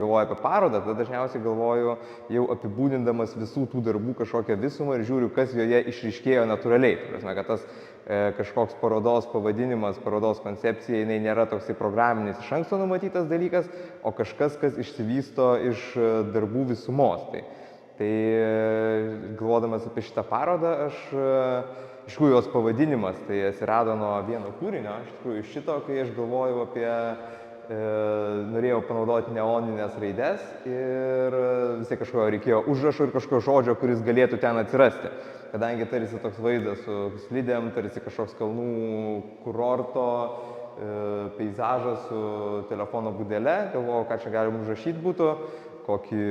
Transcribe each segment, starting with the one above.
galvoju apie parodą, tada dažniausiai galvoju jau apibūdindamas visų tų darbų kažkokią visumą ir žiūriu, kas joje išryškėjo natūraliai. Tai prasme, kad tas kažkoks parodos pavadinimas, parodos koncepcija, jinai nėra toksai programinis iš anksto numatytas dalykas, o kažkas, kas išsivysto iš darbų visumos. Tai galvodamas apie šitą parodą, iš tikrųjų jos pavadinimas tai atsirado nuo vieno kūrinio, iš tikrųjų iš šito, kai aš galvojau apie norėjau panaudoti neoninės raides ir vis tiek kažko reikėjo užrašo ir kažko žodžio, kuris galėtų ten atsirasti. Kadangi tarsi toks vaizdas su slidėm, tarsi kažkoks kalnų kurorto peizažas su telefono būdele, galvojau, ką čia galim užrašyti būtų, kokį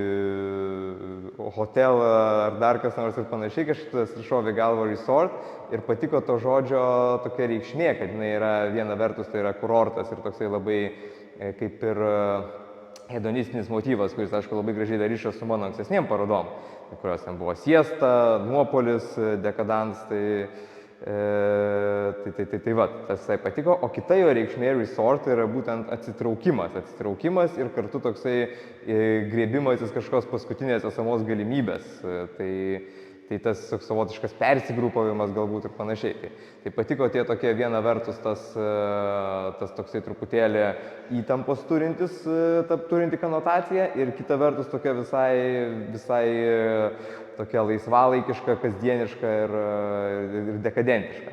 hotelą ar dar kas nors ir panašiai, kažkas šovė galvą resort ir patiko to žodžio tokia reikšmė, kad jinai yra viena vertus tai yra kurortas ir toksai labai kaip ir hedonistinis motyvas, kuris, aišku, labai gražiai dar ryšio su mano ankstesniem parodom, kurios ten buvo siesta, nuopolis, dekadans, tai va, tas visai patiko, o kita jo reikšmė resort yra būtent atsitraukimas ir kartu toksai griebimasis kažkokios paskutinės esamos galimybės, tai tas savotiškas persigrupavimas galbūt ir panašiai. Tai patiko tie tokie viena vertus tas toksai truputėlį įtampos turinti konotacija ir kita vertus tokia visai tokia laisvalaikiška, kasdieniška ir dekadentiška.